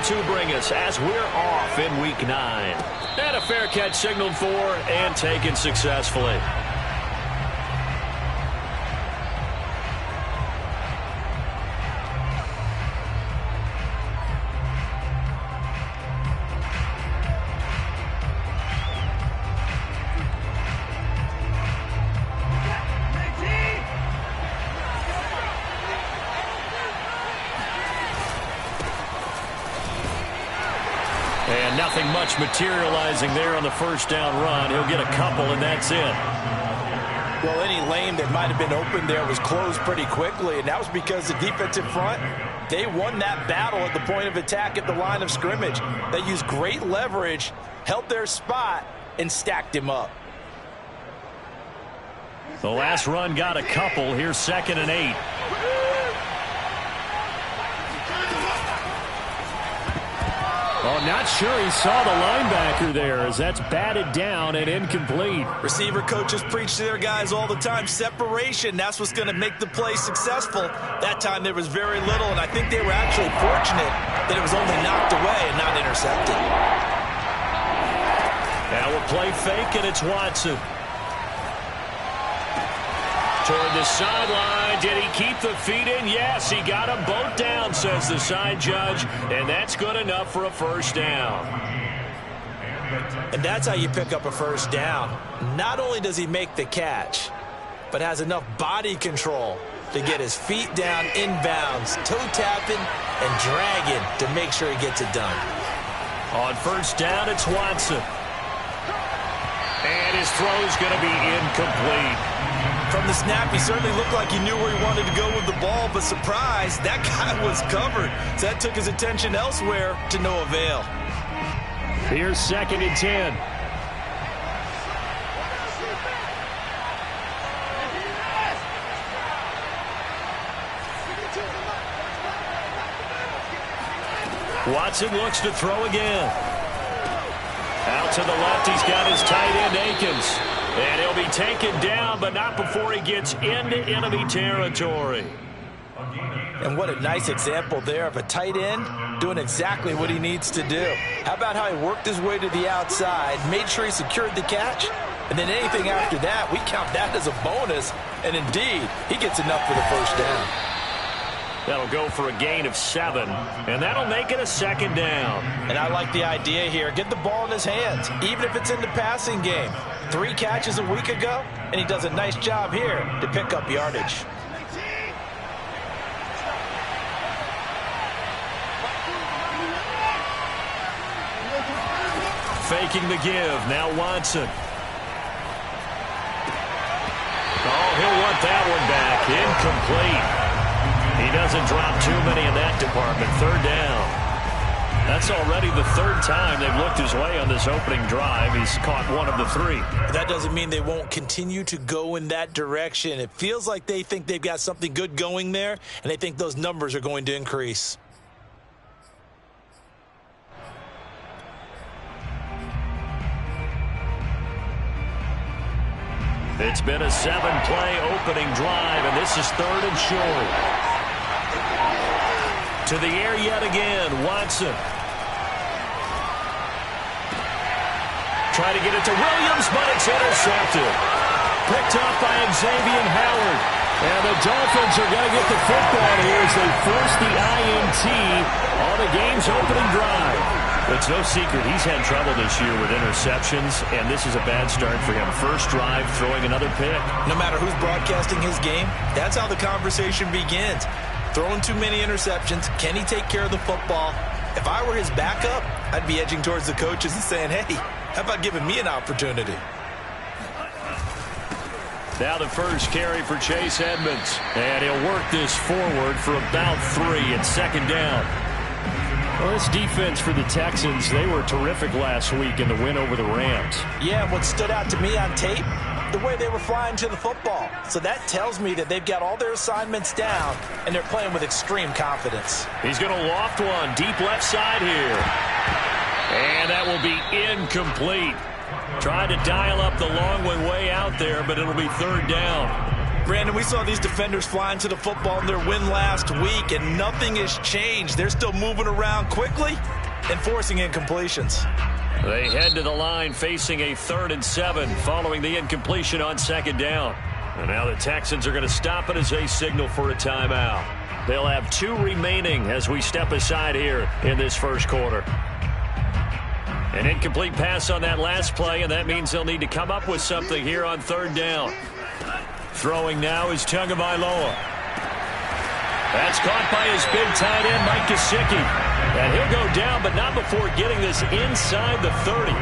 to bring us as we're off in Week 9. And a fair catch signaled for and taken successfully. And nothing much materializing there on the first down run. He'll get a couple, and that's it. Well, any lane that might have been open there was closed pretty quickly, and that was because the defensive front, they won that battle at the point of attack at the line of scrimmage. They used great leverage, held their spot, and stacked him up. The last run got a couple. Here's 2nd and 8. Oh, not sure he saw the linebacker there as that's batted down and incomplete. Receiver coaches preach to their guys all the time. Separation, that's what's going to make the play successful. That time there was very little, and I think they were actually fortunate that it was only knocked away and not intercepted. Now we'll play fake, and it's Watson. Toward the sideline. Did he keep the feet in? Yes, he got them both down, says the side judge, and that's good enough for a first down. And that's how you pick up a first down. Not only does he make the catch, but has enough body control to get his feet down inbounds, toe tapping and dragging to make sure he gets it done. On first down, it's Watson. And his throw's going to be incomplete. From the snap, he certainly looked like he knew where he wanted to go with the ball, but surprise, that guy was covered. So that took his attention elsewhere to no avail. Here's 2nd and 10. Watson looks to throw again. Out to the left, he's got his tight end, Akins. And he'll be taken down, but not before he gets into enemy territory. And what a nice example there of a tight end doing exactly what he needs to do. How about how he worked his way to the outside, made sure he secured the catch, and then anything after that, we count that as a bonus. And indeed, he gets enough for the first down. That'll go for a gain of 7, and that'll make it a 2nd down. And I like the idea here. Get the ball in his hands, even if it's in the passing game. 3 catches a week ago, and he does a nice job here to pick up yardage. Faking the give. Now Watson. Oh, he'll want that one back. Incomplete. He doesn't drop too many in that department. 3rd down. That's already the 3rd time they've looked his way on this opening drive. He's caught 1 of the 3. That doesn't mean they won't continue to go in that direction. It feels like they think they've got something good going there, and they think those numbers are going to increase. It's been a 7-play opening drive, and this is 3rd and short. To the air yet again, Watson. Try to get it to Williams, but it's intercepted. Picked up by Xavier Howard. And the Dolphins are going to get the football here as they force the INT on the game's opening drive. It's no secret he's had trouble this year with interceptions, and this is a bad start for him. First drive, throwing another pick. No matter who's broadcasting his game, that's how the conversation begins. Throwing too many interceptions, can he take care of the football? If I were his backup, I'd be edging towards the coaches and saying, hey, how about giving me an opportunity? Now the first carry for Chase Edmonds. And he'll work this forward for about 3 at 2nd down. Well, this defense for the Texans, they were terrific last week in the win over the Rams. Yeah, what stood out to me on tape, the way they were flying to the football. So that tells me that they've got all their assignments down, and they're playing with extreme confidence. He's going to loft one deep left side here. And that will be incomplete. Tried to dial up the long one way out there, but it'll be 3rd down. Brandon, we saw these defenders flying to the football in their win last week, and nothing has changed. They're still moving around quickly and forcing incompletions. They head to the line facing a 3rd and 7 following the incompletion on 2nd down. And now the Texans are going to stop it as they signal for a timeout. They'll have 2 remaining as we step aside here in this first quarter. An incomplete pass on that last play, and that means they'll need to come up with something here on 3rd down. Throwing now is Tagovailoa. That's caught by his big tight end, Mike Gesicki. And he'll go down, but not before getting this inside the 30.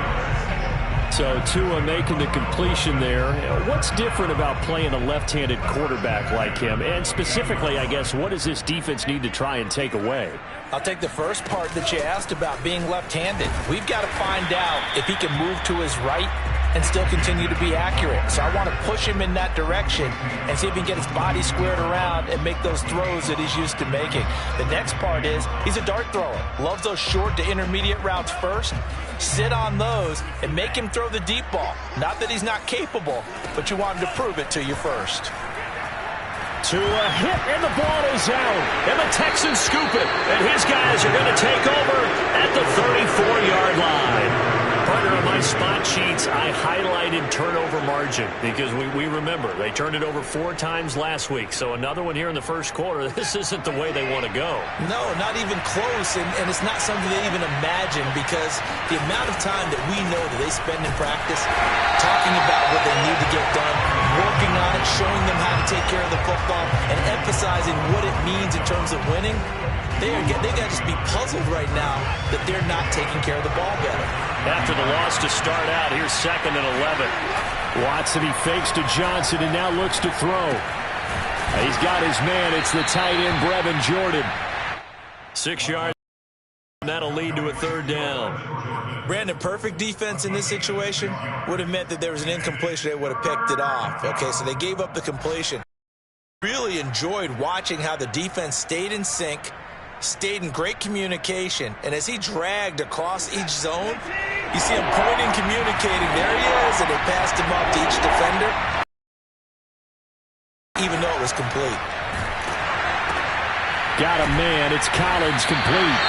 So Tua making the completion there. What's different about playing a left-handed quarterback like him? And specifically, I guess, what does this defense need to try and take away? I'll take the first part that you asked about being left-handed. We've got to find out if he can move to his right and still continue to be accurate. So I want to push him in that direction and see if he can get his body squared around and make those throws that he's used to making. The next part is he's a dart thrower. Loves those short to intermediate routes first. Sit on those and make him throw the deep ball. Not that he's not capable, but you want him to prove it to you first. To a hit, and the ball is out. And the Texans scoop it. And his guys are going to take over at the 34-yard line. Partner, on my spot sheets, I highlighted turnover margin because we remember they turned it over 4 times last week. So another one here in the first quarter. This isn't the way they want to go. No, not even close, and it's not something they even imagine because the amount of time that we know that they spend in practice talking about what they need to get done, working on it, showing them how to take care of the football, and emphasizing what it means in terms of winning. They got to just be puzzled right now that they're not taking care of the ball better. After the loss to start out, here's 2nd and 11. Watson, he fakes to Johnson and now looks to throw. He's got his man. It's the tight end, Brevin Jordan. 6 yards. That'll lead to a 3rd down. Brandon, perfect defense in this situation would have meant that there was an incompletion. They would have picked it off. Okay, so they gave up the completion. Really enjoyed watching how the defense stayed in sync, stayed in great communication, and as he dragged across each zone, you see him pointing, communicating. There he is, and they passed him up to each defender, even though it was complete. Got a man. It's Collins, complete.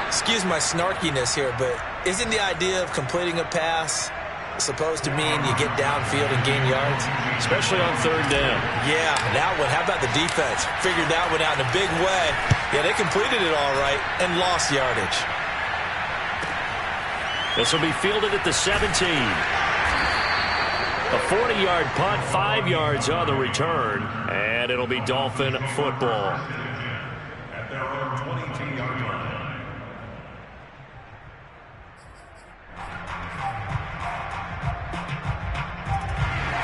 Excuse my snarkiness here, but isn't the idea of completing a pass supposed to mean you get downfield and gain yards? Especially on 3rd down. Yeah, that one. How about the defense? Figured that one out in a big way. Yeah, they completed it all right and lost yardage. This will be fielded at the 17. A 40-yard punt, 5 yards on the return, and it'll be Dolphin football. At their own 22-yard line.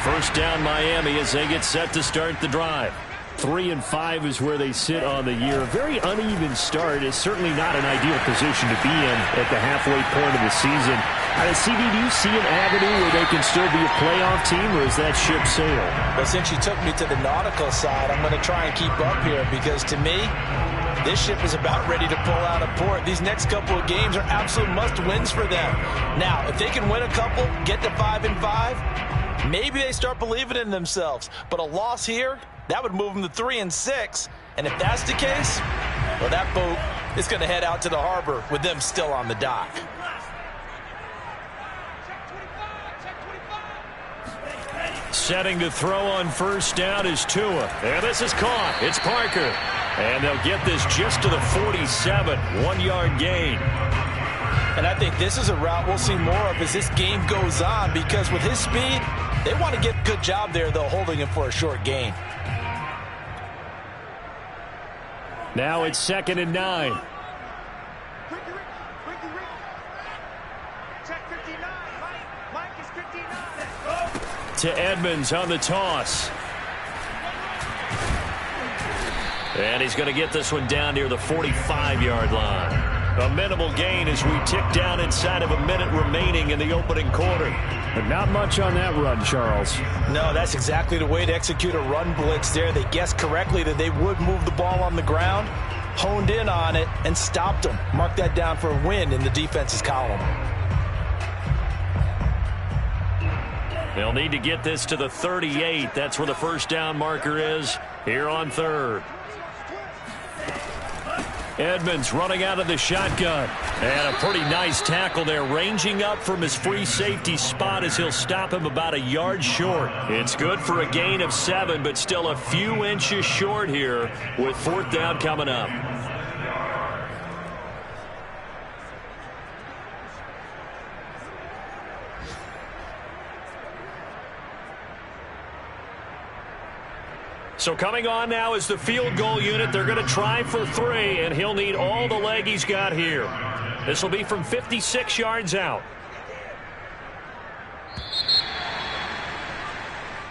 First down, Miami, as they get set to start the drive. 3-5 is where they sit on the year. A very uneven start. It's certainly not an ideal position to be in at the halfway point of the season. CD, do you see an avenue where they can still be a playoff team, or is that ship sailed? Well, since you took me to the nautical side, I'm going to try and keep up here because, to me, this ship is about ready to pull out of port. These next couple of games are absolute must-wins for them. Now, if they can win a couple, get to 5-5, maybe they start believing in themselves. But a loss here, that would move them to 3-6. And if that's the case, well, that boat is going to head out to the harbor with them still on the dock. Setting to throw on first down is Tua. And this is caught. It's Parker. And they'll get this just to the 47. 1-yard gain. And I think this is a route we'll see more of as this game goes on, because with his speed, they want to get a good job there, though, holding him for a short gain. Now it's 2nd and 9. To Edmonds on the toss. And he's going to get this one down near the 45-yard line. A minimal gain as we tick down inside of a minute remaining in the opening quarter. But not much on that run, Charles. No, that's exactly the way to execute a run blitz there. They guessed correctly that they would move the ball on the ground, honed in on it, and stopped them. Mark that down for a win in the defense's column. They'll need to get this to the 38. That's where the first down marker is here on third. Edmonds running out of the shotgun. And a pretty nice tackle there, ranging up from his free safety spot as he'll stop him about a yard short. It's good for a gain of 7, but still a few inches short here with fourth down coming up. So coming on now is the field goal unit. They're going to try for 3, and he'll need all the leg he's got here. This will be from 56 yards out.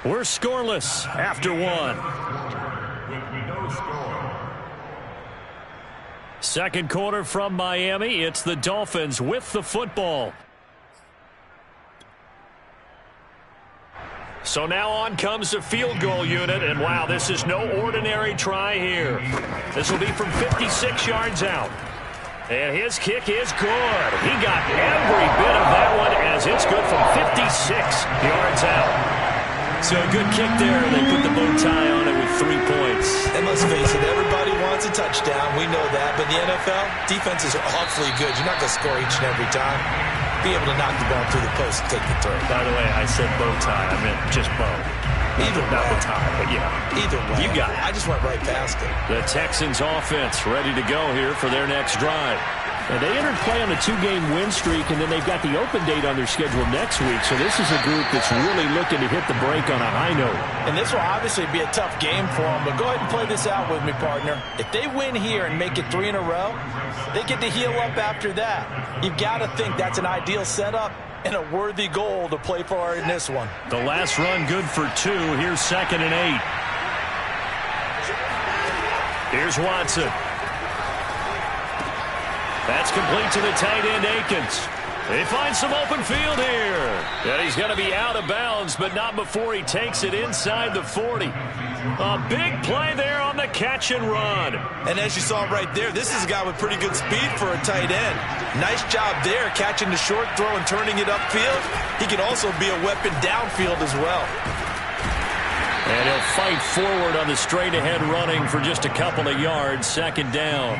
We're scoreless after 1. Second quarter from Miami. It's the Dolphins with the football. So now on comes the field goal unit, and wow, this is no ordinary try here. This will be from 56 yards out. And his kick is good. He got every bit of that one as it's good from 56 yards out. So a good kick there. They put the bow tie on it with 3 points. And let's face it, everybody wants a touchdown. We know that. But in the NFL, defenses are awfully good. You're not going to score each and every time. Be able to knock the ball through the post and take the throw. By the way, I said bow tie. I meant just bow. Either way. Not the tie, but yeah. Either way. You got it. I just went right past it. The Texans offense ready to go here for their next drive. And they entered play on a 2-game win streak, and then they've got the open date on their schedule next week. So this is a group that's really looking to hit the break on a high note. And this will obviously be a tough game for them, but go ahead and play this out with me, partner. If they win here and make it 3 in a row, they get to heal up after that. You've got to think that's an ideal setup and a worthy goal to play for in this one. The last run good for 2. Here's 2nd and 8. Here's Watson. That's complete to the tight end, Akins. They find some open field here. And he's going to be out of bounds, but not before he takes it inside the 40. A big play there on the catch and run. And as you saw right there, this is a guy with pretty good speed for a tight end. Nice job there catching the short throw and turning it upfield. He can also be a weapon downfield as well. And he'll fight forward on the straight-ahead running for just a couple of yards. 2nd down.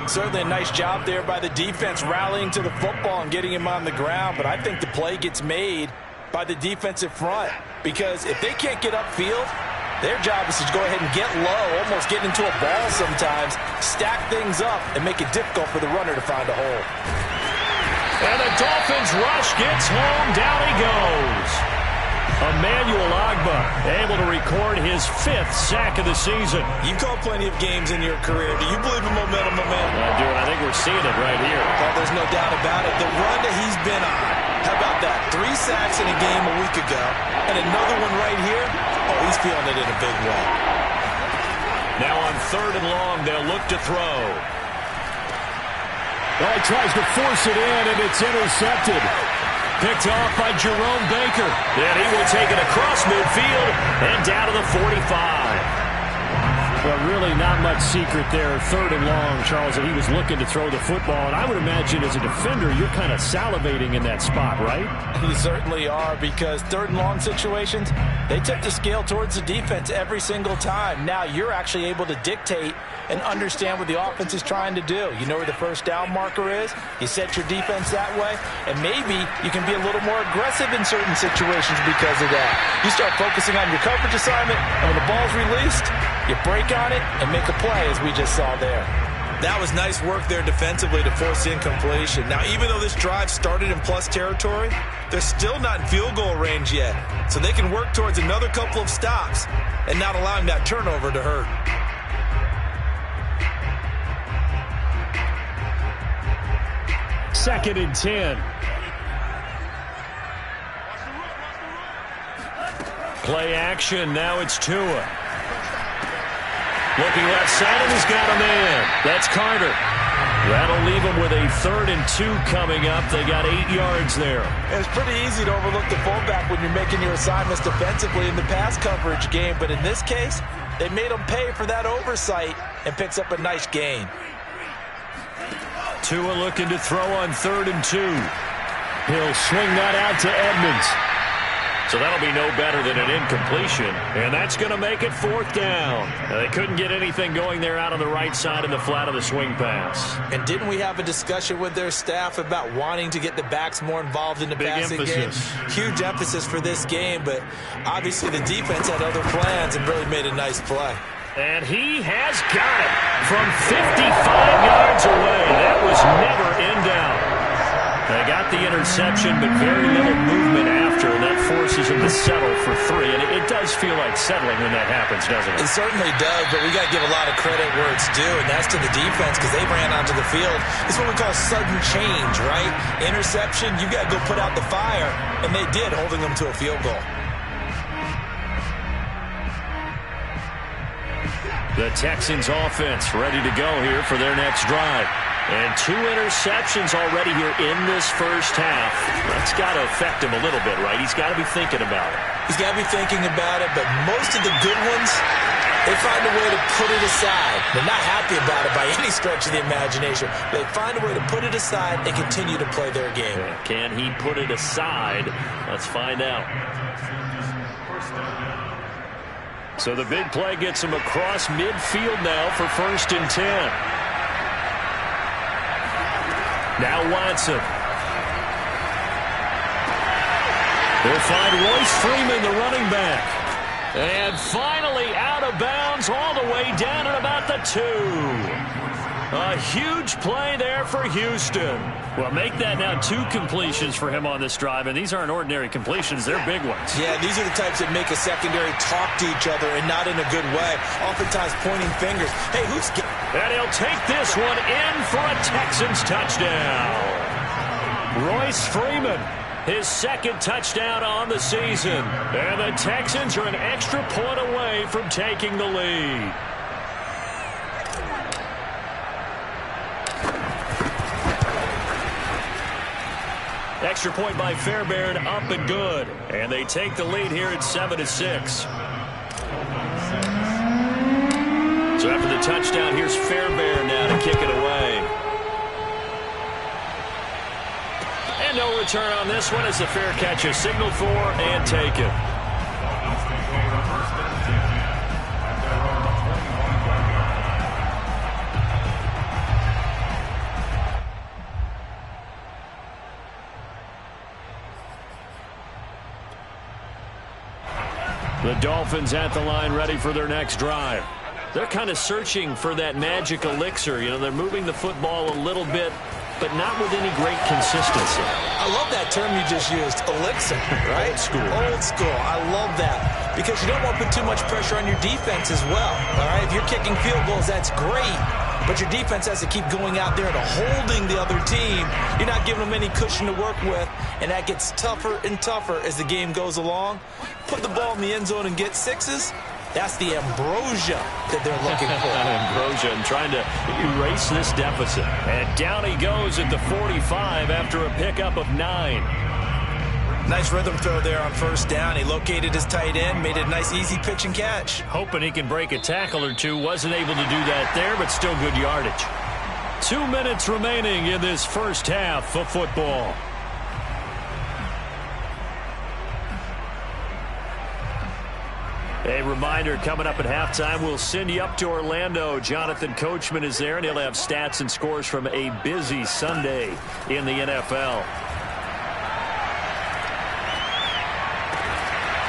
Certainly a nice job there by the defense rallying to the football and getting him on the ground. But I think the play gets made by the defensive front. Because if they can't get upfield, their job is to go ahead and get low, almost get into a ball sometimes, stack things up, and make it difficult for the runner to find a hole. And the Dolphins rush gets home. Down he goes. Emmanuel Ogbah able to record his 5th sack of the season. You've called plenty of games in your career. Do you believe in momentum, my man? I do, and I think we're seeing it right here. Well, there's no doubt about it. The run that he's been on. How about that? 3 sacks in a game a week ago. And another one right here. Oh, he's feeling it in a big way. Now on 3rd and long, they'll look to throw. Well, he tries to force it in, and it's intercepted. Picked off by Jerome Baker. And he will take it across midfield and down to the 45. Well, really not much secret there. 3rd and long, Charles, that he was looking to throw the football. And I would imagine as a defender, you're kind of salivating in that spot, right? You certainly are, because 3rd and long situations, they tip the scale towards the defense every single time. Now you're actually able to dictate and understand what the offense is trying to do. You know where the first down marker is. You set your defense that way, and maybe you can be a little more aggressive in certain situations because of that. You start focusing on your coverage assignment, and when the ball's released, you break on it and make a play, as we just saw there. That was nice work there defensively to force incompletion. Now, even though this drive started in plus territory, they're still not in field goal range yet, so they can work towards another couple of stops and not allowing that turnover to hurt. 2nd and 10. Play action. Now it's Tua. Looking left side, and he's got a man. That's Carter. That'll leave him with a 3rd and 2 coming up. They got 8 yards there. It's pretty easy to overlook the fullback when you're making your assignments defensively in the pass coverage game. But in this case, they made him pay for that oversight and picks up a nice gain. Tua looking to throw on 3rd and 2. He'll swing that out to Edmonds. So that'll be no better than an incompletion, and that's going to make it 4th down. Now, they couldn't get anything going there out on the right side in the flat of the swing pass. And didn't we have a discussion with their staff about wanting to get the backs more involved in the passing game? Huge emphasis for this game, but obviously the defense had other plans and really made a nice play. And he has got it from 55 yards away. That was never in doubt. They got the interception, but very little movement after, and that forces him to settle for 3. And it does feel like settling when that happens, doesn't it? It certainly does, but we got to give a lot of credit where it's due, and that's to the defense because they ran onto the field. It's what we call sudden change, right? Interception, you got to go put out the fire, and they did, holding them to a field goal. The Texans offense ready to go here for their next drive. And 2 interceptions already here in this first half. That's got to affect him a little bit, right? He's got to be thinking about it. He's got to be thinking about it, but most of the good ones, they find a way to put it aside. They're not happy about it by any stretch of the imagination. They find a way to put it aside and continue to play their game. Can he put it aside? Let's find out. So the big play gets him across midfield now for 1st and 10. Now Watson. They'll find Royce Freeman, the running back. And finally out of bounds all the way down at about the 2. A huge play there for Houston. Well, make that now 2 completions for him on this drive, and these aren't ordinary completions. They're big ones. Yeah, these are the types that make a secondary talk to each other and not in a good way. Oftentimes pointing fingers. Hey, who's... And he'll take this one in for a Texans touchdown. Royce Freeman, his 2nd touchdown on the season. And the Texans are an extra point away from taking the lead. Extra point by Fairbairn, up and good. And they take the lead here at 7-6. So after the touchdown, here's Fairbairn now to kick it away. And no return on this one as the fair catch is signaled for and taken. The Dolphins at the line ready for their next drive. They're kind of searching for that magic elixir. You know, they're moving the football a little bit, but not with any great consistency. I love that term you just used, elixir, right? Old school. Old school. I love that because you don't want to put too much pressure on your defense as well, all right? If you're kicking field goals, that's great, but your defense has to keep going out there and holding the other team. You're not giving them any cushion to work with, and that gets tougher and tougher as the game goes along. Put the ball in the end zone and get 6s. That's the ambrosia that they're looking for. Ambrosia and trying to erase this deficit. And down he goes at the 45 after a pickup of 9. Nice rhythm throw there on 1st down. He located his tight end, made it a nice easy pitch and catch. Hoping he can break a tackle or 2. Wasn't able to do that there, but still good yardage. 2 minutes remaining in this first half of football. A reminder, coming up at halftime, we'll send you up to Orlando. Jonathan Coachman is there, and he'll have stats and scores from a busy Sunday in the NFL.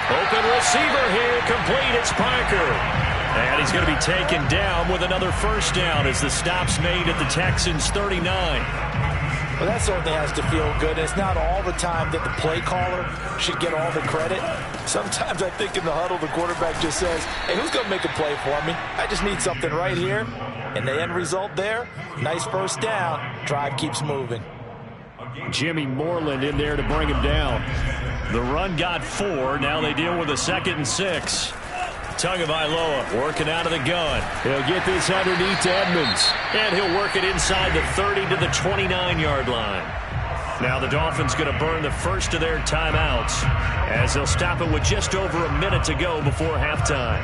Open receiver here, complete. It's Parker. And he's going to be taken down with another 1st down as the stop's made at the Texans' 39. Well, that certainly has to feel good. It's not all the time that the play caller should get all the credit. Sometimes I think in the huddle, the quarterback just says, hey, who's going to make a play for me? I just need something right here. And the end result there, nice 1st down. Drive keeps moving. Jimmy Moreland in there to bring him down. The run got 4. Now they deal with a 2nd and 6. Tagovailoa working out of the gun. He'll get this underneath to Edmonds. And he'll work it inside the 30 to the 29-yard line. Now the Dolphins going to burn the first of their timeouts as they'll stop it with just over a minute to go before halftime.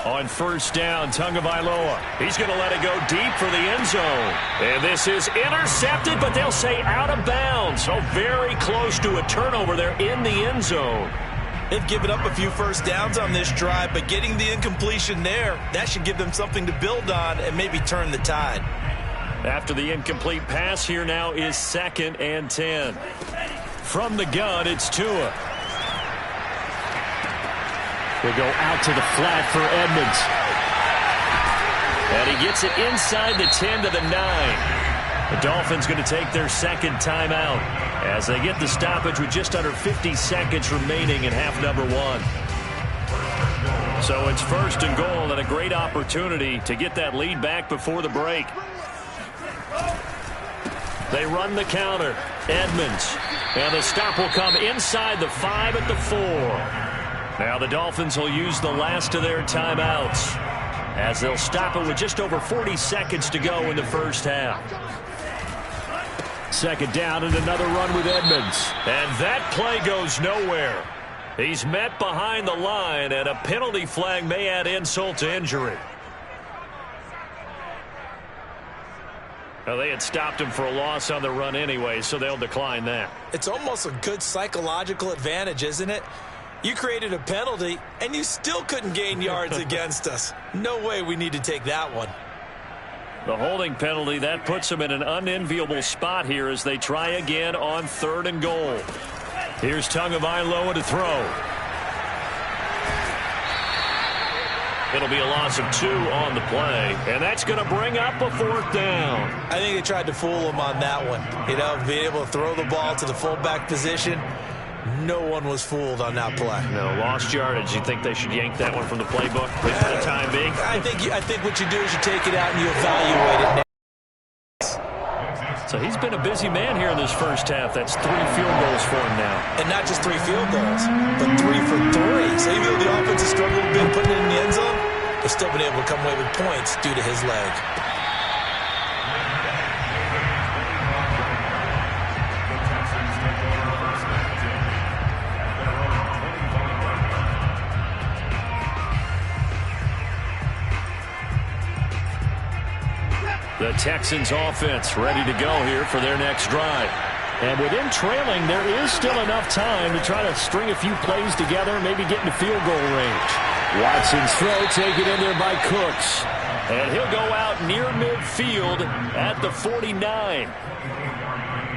On first down, Tagovailoa. He's going to let it go deep for the end zone. And this is intercepted, but they'll say out of bounds. So very close to a turnover there in the end zone. They've given up a few first downs on this drive, but getting the incompletion there, that should give them something to build on and maybe turn the tide. After the incomplete pass, here now is 2nd and 10. From the gun, it's Tua. They go out to the flat for Edmonds. And he gets it inside the 10 to the 9. The Dolphins going to take their second timeout as they get the stoppage with just under 50 seconds remaining in half number 1. So it's 1st and goal and a great opportunity to get that lead back before the break. They run the counter. Edmonds. And the stop will come inside the 5 at the 4. Now the Dolphins will use the last of their timeouts as they'll stop it with just over 40 seconds to go in the first half. 2nd down and another run with Edmonds. And that play goes nowhere. He's met behind the line, and a penalty flag may add insult to injury. Well, they had stopped him for a loss on the run anyway, so they'll decline that. It's almost a good psychological advantage, isn't it? You created a penalty, and you still couldn't gain yards against us. No way we need to take that one. The holding penalty, that puts them in an unenviable spot here as they try again on 3rd and goal. Here's Tagovailoa to throw. It'll be a loss of 2 on the play, and that's going to bring up a 4th down. I think they tried to fool him on that one. You know, being able to throw the ball to the fullback position. No one was fooled on that play. No, lost yardage. You think they should yank that one from the playbook for the time being? I think what you do is you take it out and you evaluate it. So he's been a busy man here in this first half. That's 3 field goals for him now. And not just 3 field goals, but 3 for 3. So even though the offense has struggled a bit putting it in the end zone, they've still been able to come away with points due to his leg. The Texans offense ready to go here for their next drive. And with him trailing, there is still enough time to try to string a few plays together, maybe get into field goal range. Watson's throw taken in there by Cooks. And he'll go out near midfield at the 49.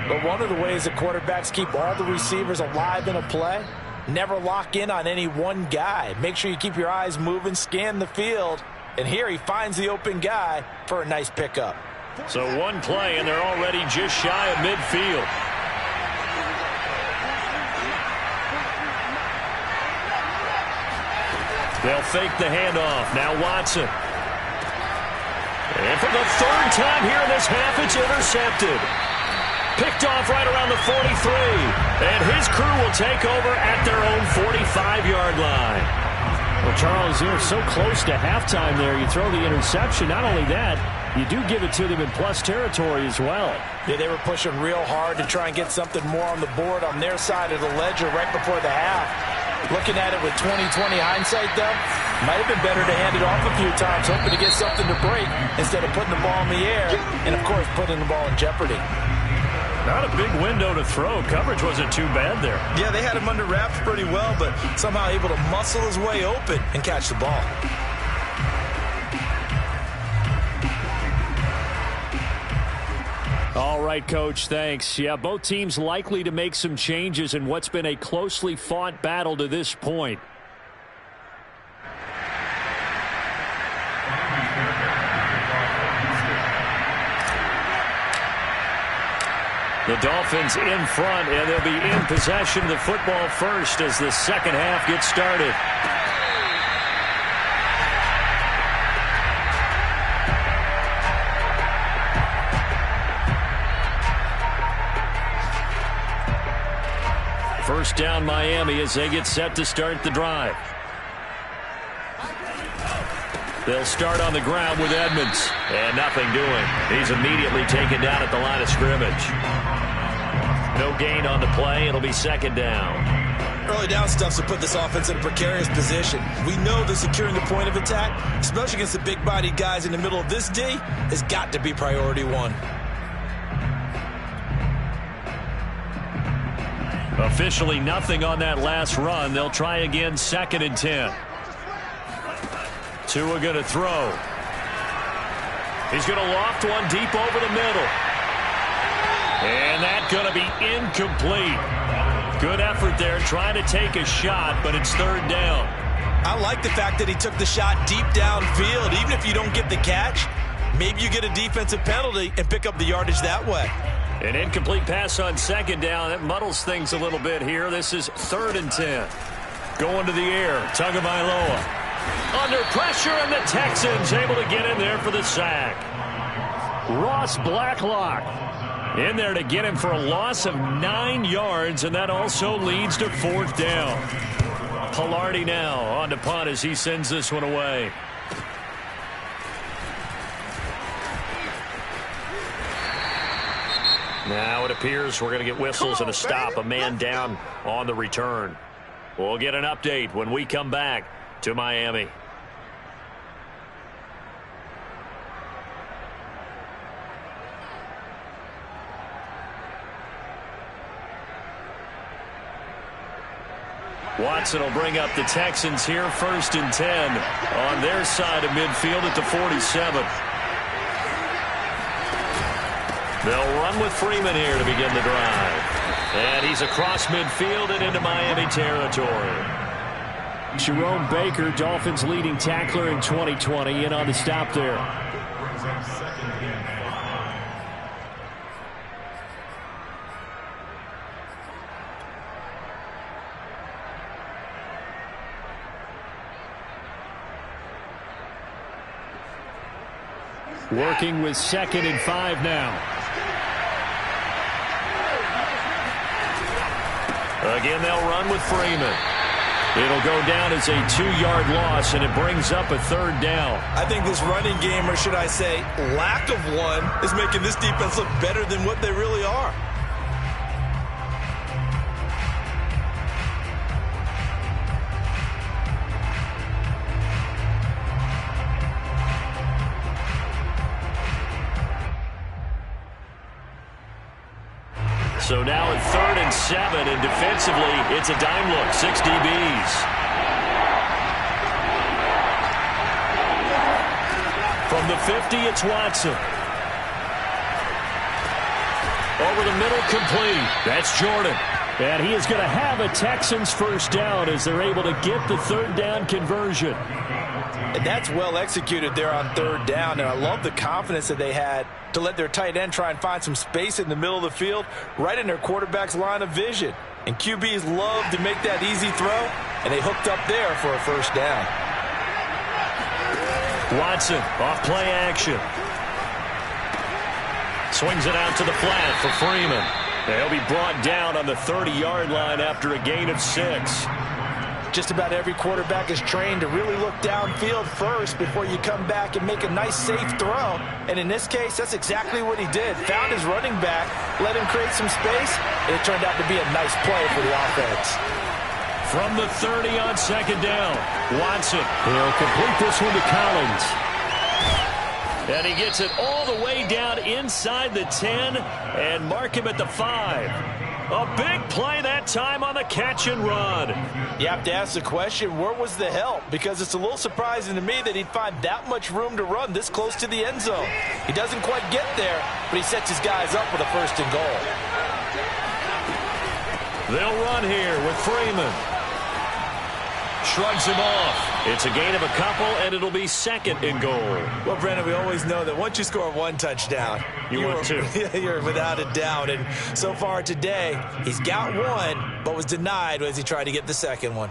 But one of the ways that quarterbacks keep all the receivers alive in a play, never lock in on any one guy. Make sure you keep your eyes moving, scan the field. And here he finds the open guy for a nice pickup. So one play, and they're already just shy of midfield. They'll fake the handoff. Now Watson. And for the 3rd time here in this half, it's intercepted. Picked off right around the 43. And his crew will take over at their own 45-yard line. Well, Charles, you're so close to halftime there. You throw the interception. Not only that, you do give it to them in plus territory as well. Yeah, they were pushing real hard to try and get something more on the board on their side of the ledger right before the half. Looking at it with 20/20 hindsight, though, might have been better to hand it off a few times, hoping to get something to break instead of putting the ball in the air and, of course, putting the ball in jeopardy. Not a big window to throw. Coverage wasn't too bad there. Yeah, they had him under wraps pretty well, but somehow able to muscle his way open and catch the ball. All right, Coach, thanks. Yeah, both teams likely to make some changes in what's been a closely fought battle to this point. The Dolphins in front, and they'll be in possession of the football first as the second half gets started. First down Miami as they get set to start the drive. They'll start on the ground with Edmonds. And nothing doing. He's immediately taken down at the line of scrimmage. No gain on the play. It'll be second down. Early down stuff to put this offense in a precarious position. We know that securing the point of attack, especially against the big-bodied guys in the middle of this D, has got to be priority one. Officially nothing on that last run. They'll try again 2nd and 10. Tua going to throw. He's going to loft one deep over the middle. And that's going to be incomplete. Good effort there trying to take a shot, but it's 3rd down. I like the fact that he took the shot deep downfield. Even if you don't get the catch, maybe you get a defensive penalty and pick up the yardage that way. An incomplete pass on 2nd down. That muddles things a little bit here. This is 3rd and 10. Going to the air. Tagovailoa. Under pressure, and the Texans able to get in there for the sack. Ross Blacklock in there to get him for a loss of 9 yards, and that also leads to 4th down. Pilardi now on to punt as he sends this one away. Now it appears we're going to get whistles and a stop. A man down on the return. We'll get an update when we come back to Miami. Watson will bring up the Texans here, 1st and 10 on their side of midfield at the 47. They'll run with Freeman here to begin the drive. And he's across midfield and into Miami territory. Jerome Baker, Dolphins leading tackler in 2020, in on the stop there. Working with 2nd and 5 now. Again, they'll run with Freeman. It'll go down as a 2-yard loss, and it brings up a 3rd down. I think this running game, or should I say lack of one, is making this defense look better than what they really are. So now at 3rd and 7, and defensively, it's a dime look, 6 DBs. From the 50, it's Watson. Over the middle, complete. That's Jordan. And he is going to have a Texans 1st down as they're able to get the 3rd down conversion. And that's well executed there on 3rd down, and I love the confidence that they had to let their tight end try and find some space in the middle of the field, right in their quarterback's line of vision. And QBs love to make that easy throw, and they hooked up there for a 1st down. Watson off play action. Swings it out to the flat for Freeman. He'll be brought down on the 30-yard line after a gain of 6. Just about every quarterback is trained to really look downfield first before you come back and make a nice, safe throw. And in this case, that's exactly what he did. Found his running back, let him create some space, and it turned out to be a nice play for the offense. From the 30 on 2nd down, Watson. He'll complete this one to Collins. And he gets it all the way down inside the 10 and mark him at the 5. A big play that time on the catch and run. You have to ask the question, where was the help? Because it's a little surprising to me that he'd find that much room to run this close to the end zone. He doesn't quite get there, but he sets his guys up with a 1st and goal. They'll run here with Freeman. Shrugs him off. It's a gain of a couple, and it'll be 2nd and goal. Well, Brandon, we always know that once you score 1 touchdown, you're without a doubt. And so far today, he's got 1, but was denied as he tried to get the 2nd one.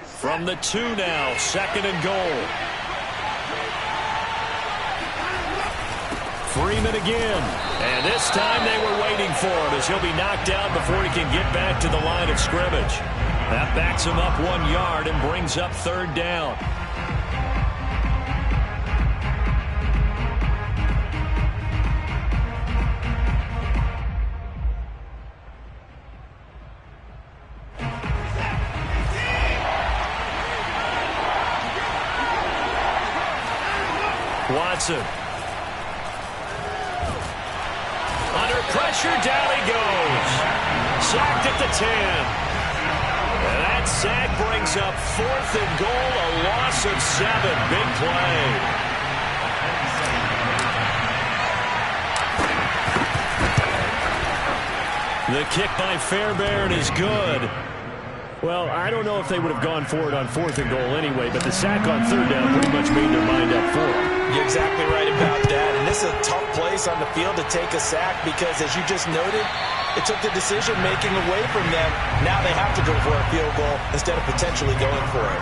From the 2 now, 2nd and goal. Freeman again. And this time they were waiting for him as he'll be knocked down before he can get back to the line of scrimmage. That backs him up 1 yard and brings up 3rd down. Watson. Under pressure, down he goes. Sacked at the 10. And that sack brings up 4th and goal, a loss of 7. Big play. The kick by Fairbairn is good. Well, I don't know if they would have gone for it on 4th and goal anyway, but the sack on 3rd down pretty much made their mind up for it. You're exactly right about that. And this is a tough place on the field to take a sack because, as you just noted, it took the decision-making away from them. Now they have to go for a field goal instead of potentially going for it.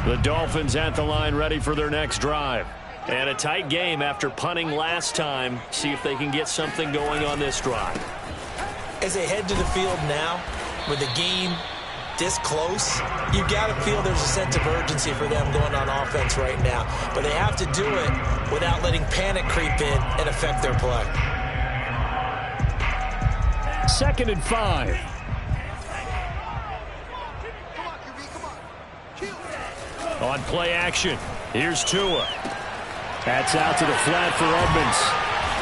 The Dolphins at the line, ready for their next drive. And a tight game after punting last time. See if they can get something going on this drive. As they head to the field now, with the game this close, you got to feel there's a sense of urgency for them going on offense right now. But they have to do it without letting panic creep in and affect their play. 2nd and 5. On play action, here's Tua. That's out to the flat for Edmonds.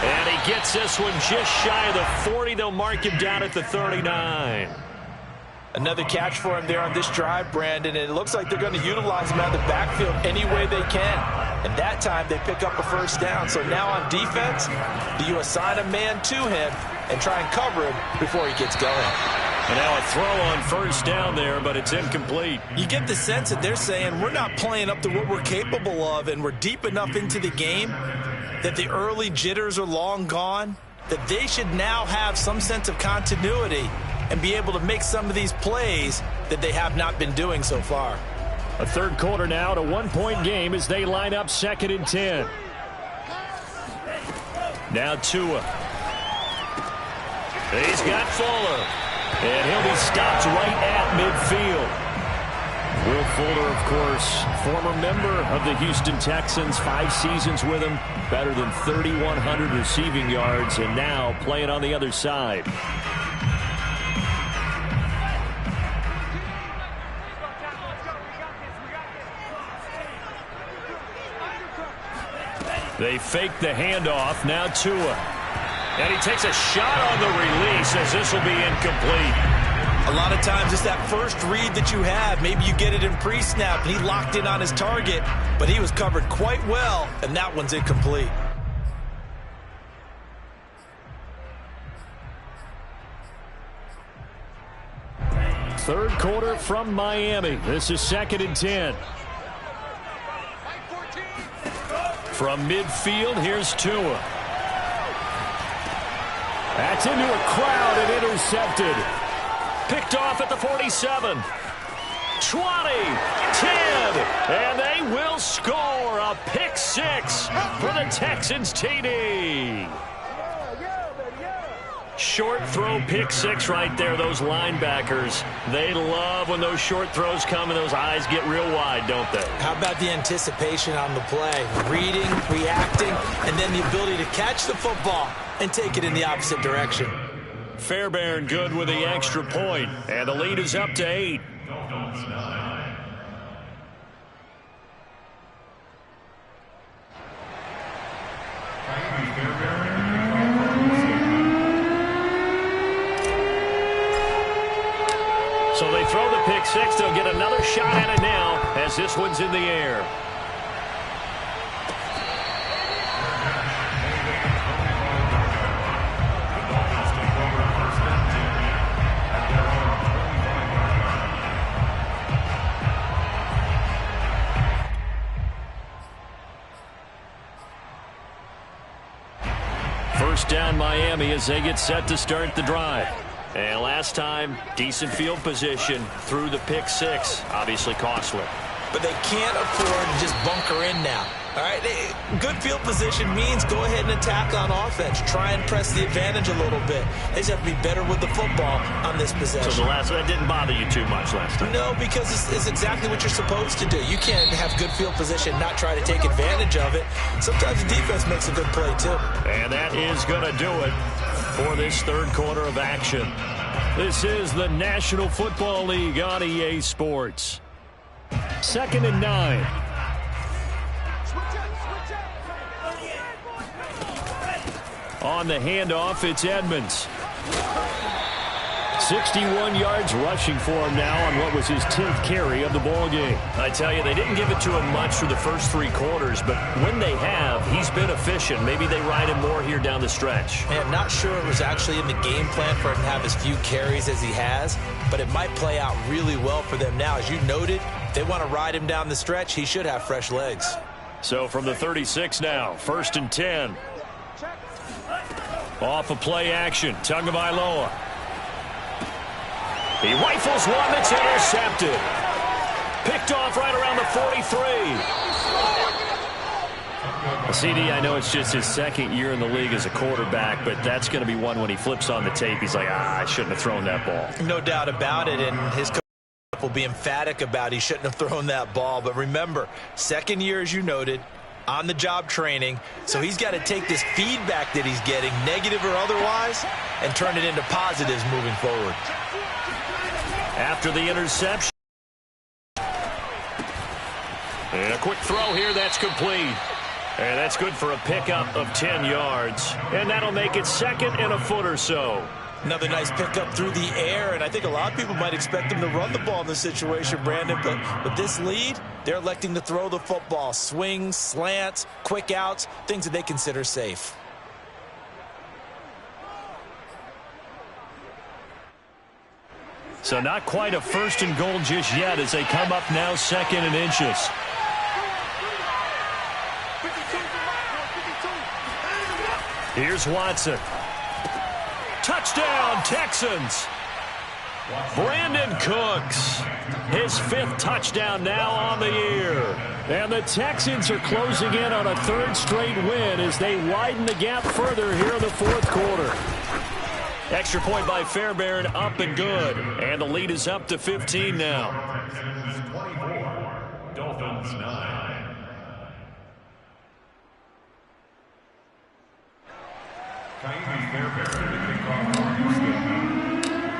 And he gets this one just shy of the 40. They'll mark him down at the 39. Another catch for him there on this drive, Brandon, and it looks like they're going to utilize him out of the backfield any way they can. And that time they pick up a 1st down. So now on defense, do you assign a man to him and try and cover him before he gets going? And now a throw on 1st down there, but it's incomplete. You get the sense that they're saying we're not playing up to what we're capable of, and we're deep enough into the game that the early jitters are long gone, that they should now have some sense of continuity and be able to make some of these plays that they have not been doing so far. A 3rd quarter now, at a 1-point game as they line up 2nd and 10. Now Tua. He's got Fuller. And he'll be stopped right at midfield. Will Fuller, of course, former member of the Houston Texans, 5 seasons with him, better than 3,100 receiving yards, and now playing on the other side. They fake the handoff. Now Tua. And he takes a shot on the release as this will be incomplete. A lot of times it's that first read that you have. Maybe you get it in pre-snap, and he locked in on his target, but he was covered quite well, and that one's incomplete. Third quarter from Miami. This is 2nd and 10. From midfield, here's Tua. That's into a crowd and intercepted. Picked off at the 47. 20, 10, and they will score a pick 6 for the Texans TD. Short throw pick 6 right there. Those linebackers, they love when those short throws come and those eyes get real wide, don't they? How about the anticipation on the play? Reading, reacting, and then the ability to catch the football and take it in the opposite direction. Fairbairn good with the extra point, and the lead is up to 8. So they throw the pick 6. They'll get another shot at it now as this one's in the air. First down Miami as they get set to start the drive. And last time, decent field position through the pick 6. Obviously costly. But they can't afford to just bunker in now. All right, good field position means go ahead and attack on offense. Try and press the advantage a little bit. They just have to be better with the football on this possession. So that didn't bother you too much last time? No, because it's exactly what you're supposed to do. You can't have good field position, not try to take advantage of it. Sometimes the defense makes a good play, too. And that is going to do it for this third quarter of action. This is the National Football League on EA Sports. 2nd and 9. On the handoff, it's Edmonds. 61 yards rushing for him now on what was his 10th carry of the ball game. I tell you, they didn't give it to him much for the first 3 quarters, but when they have, he's been efficient. Maybe they ride him more here down the stretch. I'm not sure it was actually in the game plan for him to have as few carries as he has, but it might play out really well for them now. As you noted, if they want to ride him down the stretch, he should have fresh legs. So from the 36 now, 1st and 10. Off of play action, Tagovailoa. He rifles one that's intercepted. Picked off right around the 43. CD, I know it's just his 2nd year in the league as a quarterback, but that's going to be one when he flips on the tape. He's like, I shouldn't have thrown that ball. No doubt about it, and his coach will be emphatic about he shouldn't have thrown that ball. But remember, 2nd year, as you noted, on-the-job training, so he's got to take this feedback that he's getting, negative or otherwise, and turn it into positives moving forward. After the interception. And a quick throw here, that's complete. And that's good for a pickup of 10 yards. And that'll make it 2nd and a foot or so. Another nice pickup through the air, and I think a lot of people might expect them to run the ball in this situation, Brandon, but with this lead, they're electing to throw the football. Swings, slants, quick outs, things that they consider safe. So not quite a 1st and goal just yet as they come up now 2nd and inches. Here's Watson. Touchdown, Texans. Brandon Cooks, his 5th touchdown now on the year. And the Texans are closing in on a 3rd straight win as they widen the gap further here in the 4th quarter. Extra point by Fairbairn, up and good. And the lead is up to 15 now. Dolphins 9.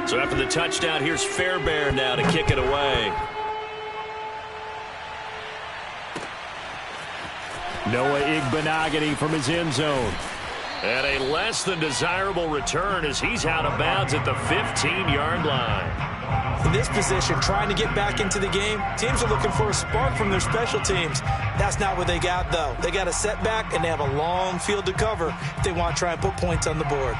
So after the touchdown, here's Fairbairn now to kick it away. Noah Igbenogany from his end zone. And a less than desirable return as he's out of bounds at the 15-yard line. In this position, trying to get back into the game, teams are looking for a spark from their special teams. That's not what they got, though. They got a setback, and they have a long field to cover if they want to try and put points on the board.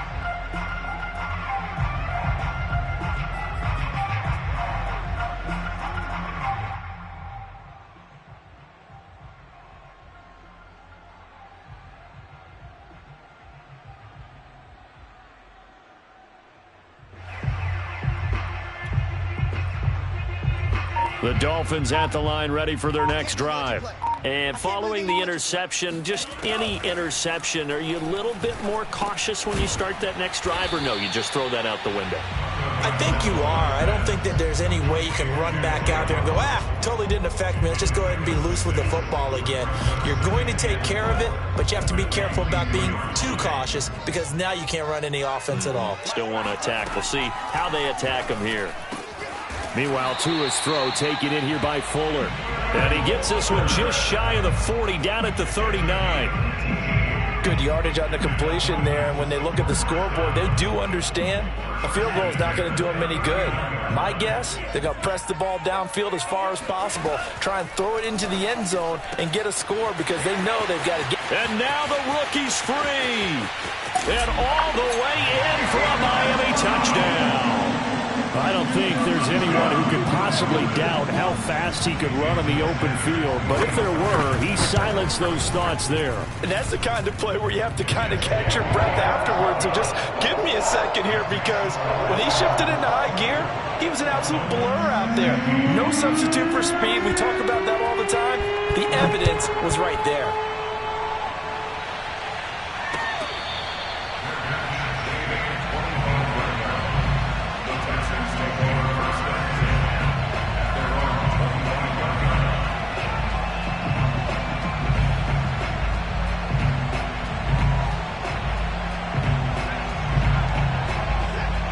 The Dolphins at the line ready for their next drive. And following the interception, just any interception, are you a little bit more cautious when you start that next drive, or no, you just throw that out the window? I think you are. I don't think that there's any way you can run back out there and go, totally didn't affect me. Let's just go ahead and be loose with the football again. You're going to take care of it, but you have to be careful about being too cautious because now you can't run any offense at all. Still want to attack. We'll see how they attack them here. Meanwhile, Tua's throw taken in here by Fuller. And he gets this one just shy of the 40, down at the 39. Good yardage on the completion there. And when they look at the scoreboard, they do understand a field goal is not going to do them any good. My guess, they're going to press the ball downfield as far as possible, try and throw it into the end zone and get a score because they know they've got to get. And now the rookie's free. And all the way in for a Miami touchdown. I don't think there's anyone who could possibly doubt how fast he could run on the open field. But if there were, he silenced those thoughts there. And that's the kind of play where you have to kind of catch your breath afterwards. So just give me a second here, because when he shifted into high gear, he was an absolute blur out there. No substitute for speed. We talk about that all the time. The evidence was right there.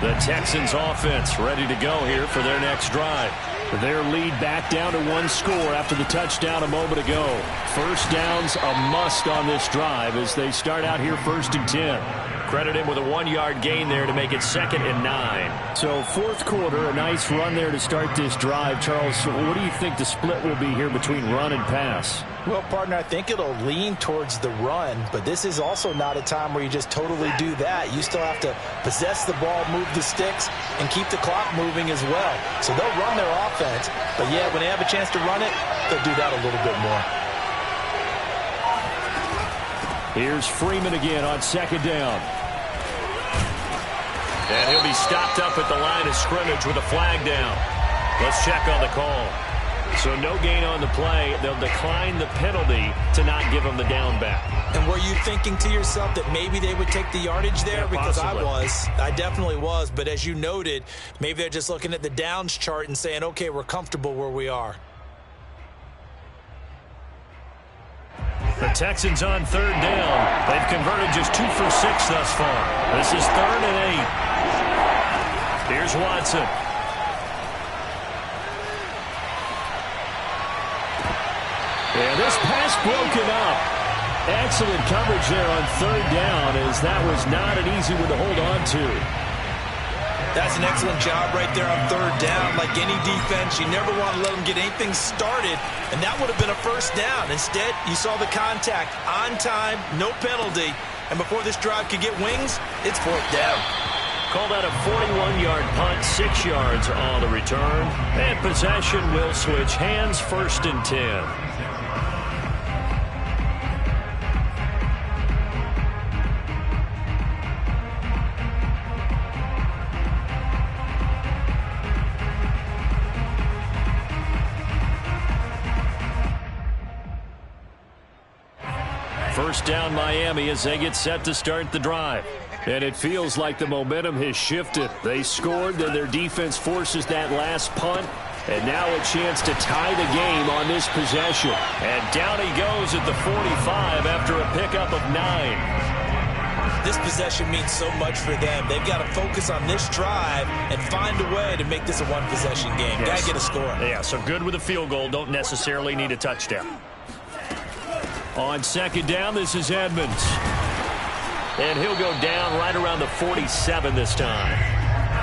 The Texans offense ready to go here for their next drive. Their lead back down to one score after the touchdown a moment ago. First down's a must on this drive as they start out here 1st and 10. Credit him with a 1-yard gain there to make it 2nd and 9. So fourth quarter, a nice run there to start this drive. Charles, what do you think the split will be here between run and pass? Well, partner, I think it'll lean towards the run, but this is also not a time where you just totally do that. You still have to possess the ball, move the sticks, and keep the clock moving as well. So they'll run their offense, but yeah, when they have a chance to run it, they'll do that a little bit more. Here's Freeman again on 2nd down. And he'll be stopped up at the line of scrimmage with a flag down. Let's check on the call. So no gain on the play. They'll decline the penalty to not give him the down back. And were you thinking to yourself that maybe they would take the yardage there? Yeah, because possibly. I definitely was. But as you noted, maybe they're just looking at the downs chart and saying, okay, we're comfortable where we are. The Texans on 3rd down. They've converted just 2 for 6 thus far. This is 3rd and 8. Here's Watson. And this pass broken up. Excellent coverage there on 3rd down, as that was not an easy one to hold on to. That's an excellent job right there on 3rd down. Like any defense, you never want to let them get anything started, and that would have been a 1st down. Instead, you saw the contact on time, no penalty, and before this drive could get wings, it's 4th down. Called out a 41-yard punt, 6 yards on the return, and possession will switch hands, 1st and 10. First down Miami as they get set to start the drive. And it feels like the momentum has shifted. They scored, then their defense forces that last punt. And now a chance to tie the game on this possession. And down he goes at the 45 after a pickup of 9. This possession means so much for them. They've got to focus on this drive and find a way to make this a one-possession game. Yes. Got to get a score. Yeah, so good with a field goal. Don't necessarily need a touchdown. On 2nd down, this is Edmonds. And he'll go down right around the 47 this time.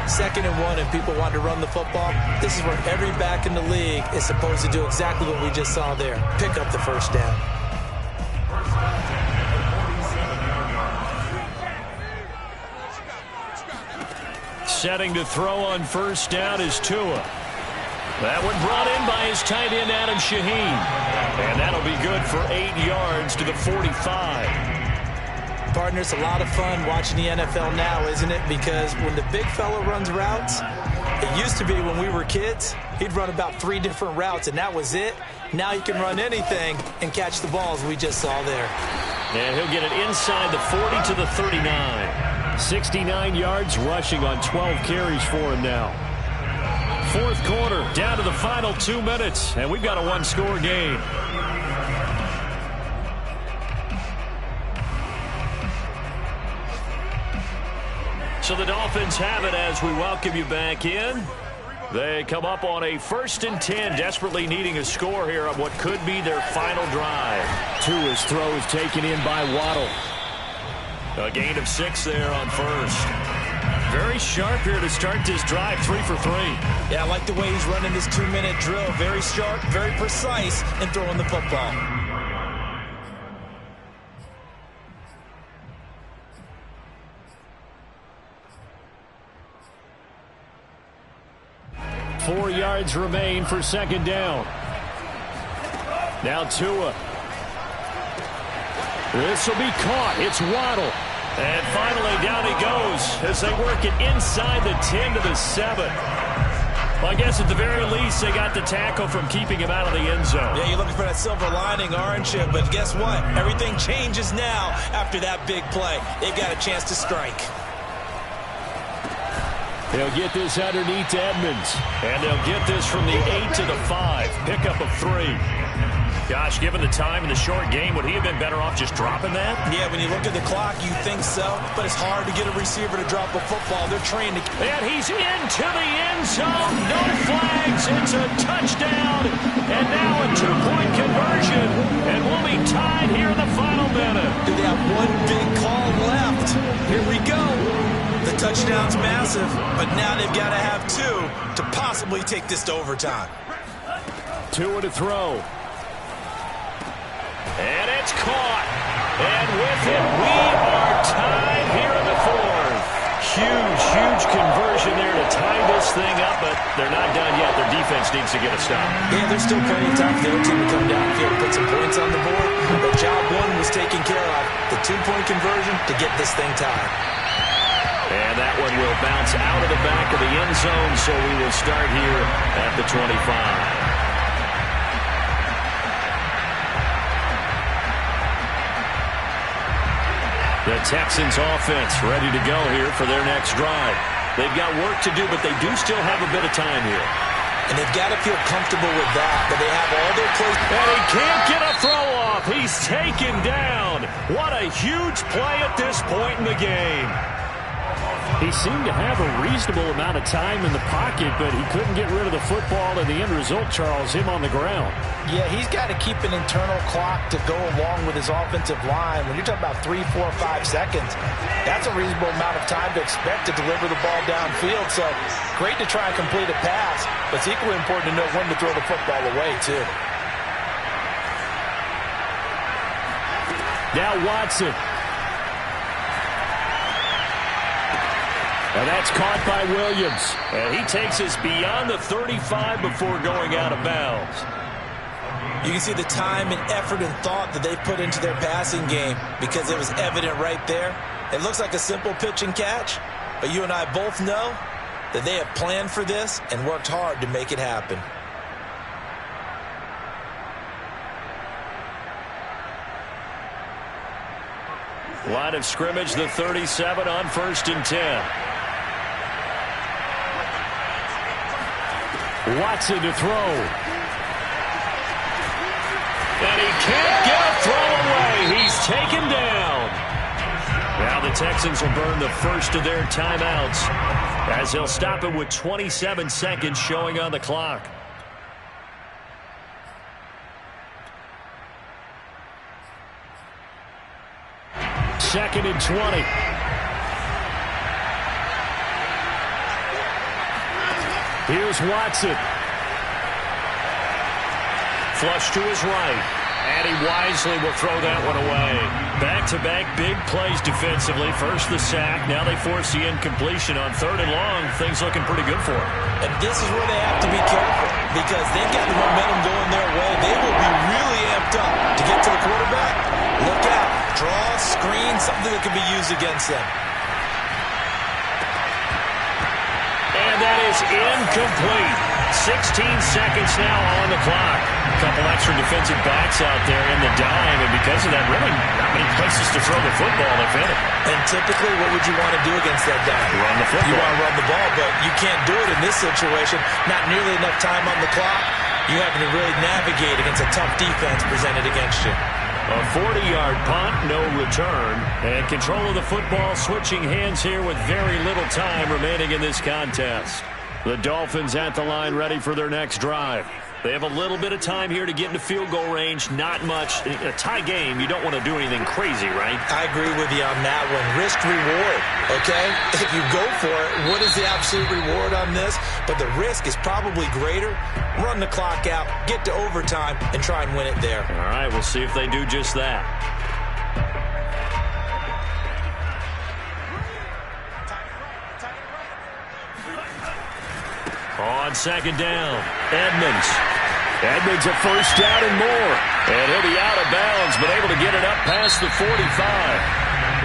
2nd and 1, and people want to run the football. This is where every back in the league is supposed to do exactly what we just saw there. Pick up the 1st down. Setting to throw on 1st down is Tua. That one brought in by his tight end, Adam Shaheen. And that'll be good for 8 yards to the 45. Partner, it's a lot of fun watching the NFL now, isn't it? Because when the big fella runs routes, it used to be when we were kids, he'd run about 3 different routes, and that was it. Now he can run anything and catch the balls we just saw there. And he'll get it inside the 40 to the 39. 69 yards rushing on 12 carries for him now. 4th quarter, down to the final 2 minutes, and we've got a 1-score game. So the Dolphins have it as we welcome you back in. They come up on a 1st and 10, desperately needing a score here on what could be their final drive. Tua's throw is taken in by Waddle. A gain of 6 there on 1st. Very sharp here to start this drive, 3 for 3. Yeah, I like the way he's running this 2-minute drill. Very sharp, very precise in throwing the football. yards remain for second down. Now Tua. This will be caught. It's Waddle. And finally down he goes as they work it inside the 10 to the 7. Well, I guess at the very least they got the tackle from keeping him out of the end zone. Yeah, you're looking for that silver lining, aren't you? But guess what? Everything changes now after that big play. They've got a chance to strike. They'll get this underneath to Edmonds. And they'll get this from the 8 to the 5. Pickup of 3. Gosh, given the time in the short game, would he have been better off just dropping that? Yeah, when you look at the clock, you think so. But it's hard to get a receiver to drop a football. They're trained to... And he's into the end zone. No flags. It's a touchdown. And now a 2-point conversion. And we'll be tied here in the final minute. Do they have one big call left? Here we go. The touchdown's massive, but now they've got to have 2 to possibly take this to overtime. Tua to throw. And it's caught. And with it, we are tied here in the 4th. Huge conversion there to tie this thing up, but they're not done yet. Their defense needs to get a stop. Yeah, there's still plenty of time for their team to come downfield and put some points on the board. But job 1 was taken care of. The 2-point conversion to get this thing tied. And that one will bounce out of the back of the end zone, so we will start here at the 25. The Texans offense ready to go here for their next drive. They've got work to do, but they do still have a bit of time here. And they've got to feel comfortable with that, but they have all their plays. And he can't get a throw off. He's taken down. What a huge play at this point in the game. He seemed to have a reasonable amount of time in the pocket, but he couldn't get rid of the football, and the end result, Charles, him on the ground. Yeah, he's got to keep an internal clock to go along with his offensive line. When you're talking about 3, 4, 5 seconds, that's a reasonable amount of time to expect to deliver the ball downfield. So great to try and complete a pass, but it's equally important to know when to throw the football away, too. Now Watson. And that's caught by Williams. And he takes us beyond the 35 before going out of bounds. You can see the time and effort and thought that they put into their passing game because it was evident right there. It looks like a simple pitch and catch, but you and I both know that they have planned for this and worked hard to make it happen. Line of scrimmage, the 37 on 1st and 10. Watson to throw. And he can't get a throw away. He's taken down. Now the Texans will burn the first of their timeouts as they'll stop it with 27 seconds showing on the clock. Second and 20. Here's Watson. Flush to his right. And he wisely will throw that one away. Back-to-back big plays defensively. First the sack. Now they force the incompletion on 3rd and long. Things looking pretty good for them. And this is where they have to be careful because they've got the momentum going their way. They will be really amped up to get to the quarterback. Look out. Draw, screen, something that can be used against them. And that is incomplete. 16 seconds now on the clock. A couple extra defensive backs out there in the dime, and because of that, really not many places to throw the football, if any. And typically, what would you want to do against that dime? Run the football. You want to run the ball, but you can't do it in this situation. Not nearly enough time on the clock. You having to really navigate against a tough defense presented against you. A 40-yard punt, no return. And control of the football switching hands here with very little time remaining in this contest. The Dolphins at the line ready for their next drive. They have a little bit of time here to get into field goal range. Not much. In a tie game, you don't want to do anything crazy, right? I agree with you on that one. Risk reward, okay? If you go for it, what is the absolute reward on this? But the risk is probably greater. Run the clock out, get to overtime, and try and win it there. All right, we'll see if they do just that. On second down, Edmonds. Edmonds a first down and more. And he'll be out of bounds, but able to get it up past the 45.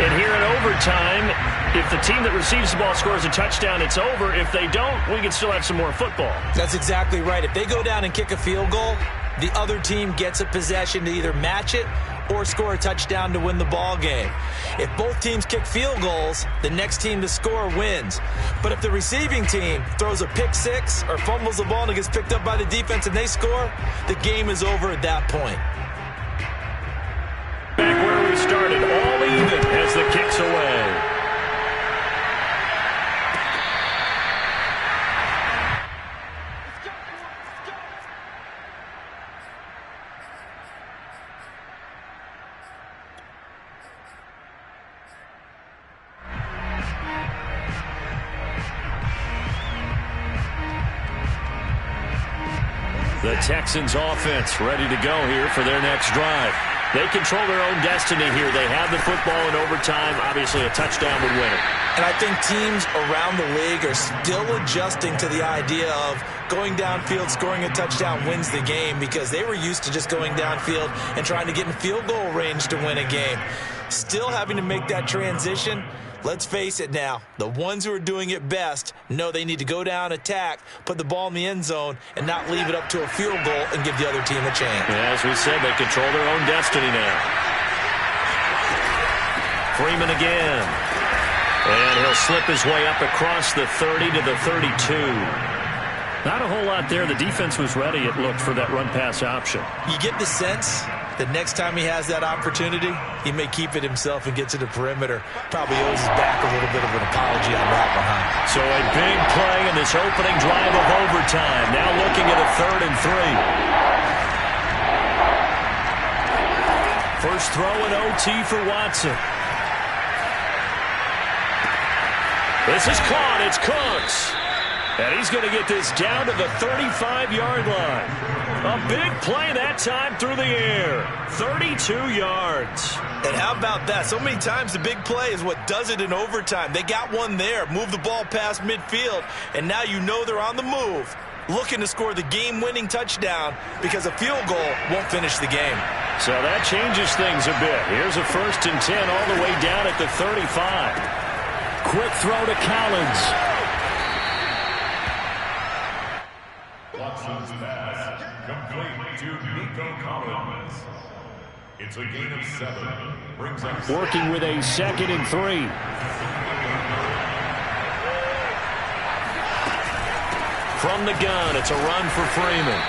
And here in overtime, if the team that receives the ball scores a touchdown, it's over. If they don't, we can still have some more football. That's exactly right. If they go down and kick a field goal, the other team gets a possession to either match it or score a touchdown to win the ball game. If both teams kick field goals, the next team to score wins. But if the receiving team throws a pick six or fumbles the ball and it gets picked up by the defense and they score, the game is over at that point. Back where we started, all even as the kick's away. The Texans offense ready to go here for their next drive. They control their own destiny here. They have the football in overtime. Obviously, a touchdown would win it. And I think teams around the league are still adjusting to the idea of going downfield, scoring a touchdown wins the game, because they were used to just going downfield and trying to get in field goal range to win a game. Still having to make that transition. Let's face it now, the ones who are doing it best know they need to go down, attack, put the ball in the end zone, and not leave it up to a field goal and give the other team a chance. Yeah, as we said, they control their own destiny now. Freeman again. And he'll slip his way up across the 30 to the 32. Not a whole lot there. The defense was ready, it looked, for that run-pass option. You get the sense that next time he has that opportunity, he may keep it himself and get to the perimeter. Probably owes his back a little bit of an apology on that one, huh? So a big play in this opening drive of overtime. Now looking at a 3rd and 3. First throw in OT for Watson. This is caught. It's Cooks. And he's going to get this down to the 35-yard line. A big play that time through the air. 32 yards. And how about that? So many times the big play is what does it in overtime. They got one there, move the ball past midfield, and now you know they're on the move, looking to score the game-winning touchdown, because a field goal won't finish the game. So that changes things a bit. Here's a 1st and 10 all the way down at the 35. Quick throw to Collins. Watson's pass complete to Nico Collins. It's a gain of 7. Brings up working with a 2nd and 3. From the gun, it's a run for Freeman.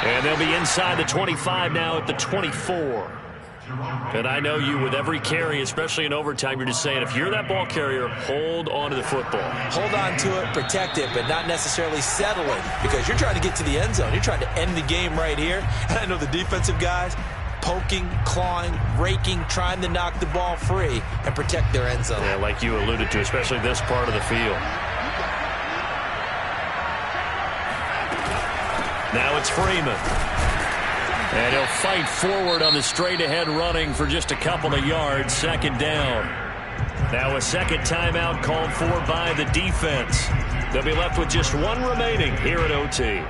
And they'll be inside the 25 now at the 24. And I know you, with every carry, especially in overtime, you're just saying, if you're that ball carrier, hold on to the football. Hold on to it, protect it, but not necessarily settle it, because you're trying to get to the end zone. You're trying to end the game right here. And I know the defensive guys poking, clawing, raking, trying to knock the ball free and protect their end zone. Yeah, like you alluded to, especially this part of the field. Now it's Freeman. And he'll fight forward on the straight-ahead running for just a couple of yards. 2nd down. Now a second timeout called for by the defense. They'll be left with just one remaining here at OT.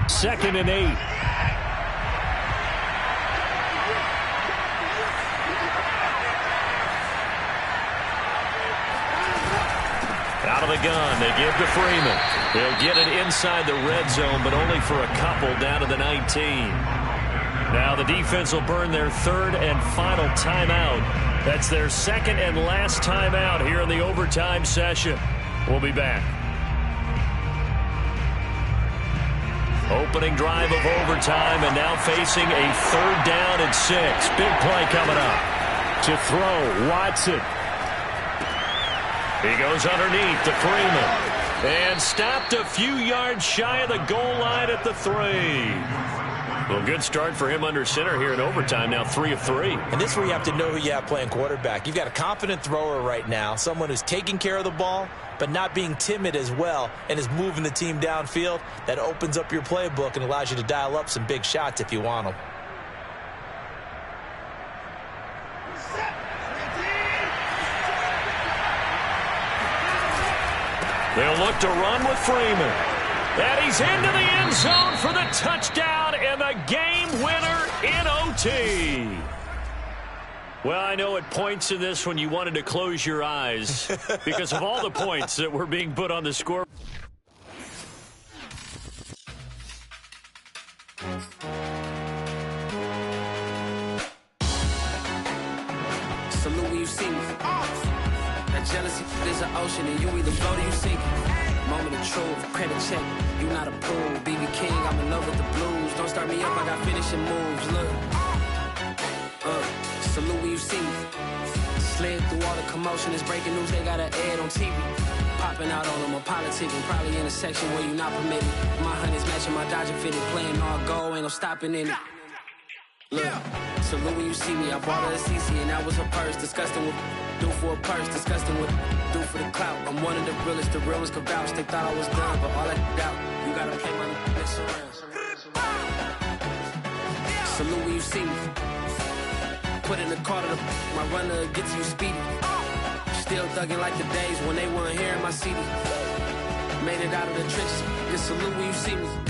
Second and 8. Out of the gun, they give to Freeman. They'll get it inside the red zone, but only for a couple down to the 19. Now the defense will burn their 3rd and final timeout. That's their 2nd and last timeout here in the overtime session. We'll be back. Opening drive of overtime, and now facing a 3rd down and 6. Big play coming up. To throw, Watson. He goes underneath to Freeman. And stopped a few yards shy of the goal line at the 3. Well, good start for him under center here in overtime. Now 3 of 3. And this is where you have to know who you have playing quarterback. You've got a confident thrower right now, someone who's taking care of the ball, but not being timid as well, and is moving the team downfield. That opens up your playbook and allows you to dial up some big shots if you want them. They'll look to run with Freeman. And he's into the end zone for the touchdown and the game winner in OT. Well, I know at points in this when you wanted to close your eyes because of all the points that were being put on the score. Salute when you see me. That jealousy is an ocean, and you either float or you sink. Moment of truth, credit check, you not approved. BB King, I'm in love with the blues. Don't start me up, I got finishing moves. Look, salute when you see me. Slid through all the commotion, it's breaking news, they got an ad on TV. Popping out on them, I'm politicking, probably in a section where you not permitted. My honey's matching my Dodger fitted, playing all go, ain't no stopping in it. Look, salute when you see me, I bought her a CC and that was her purse. Disgusting with do for a purse, disgusting with do for the clout. I'm one of the realest could vouch. They thought I was done, but all that doubt, you gotta play my mix around. Salute when you see me. Put in the car to my runner gets you speedy. Still thugging like the days when they weren't here in my city. Made it out of the trenches. Just salute when you see me.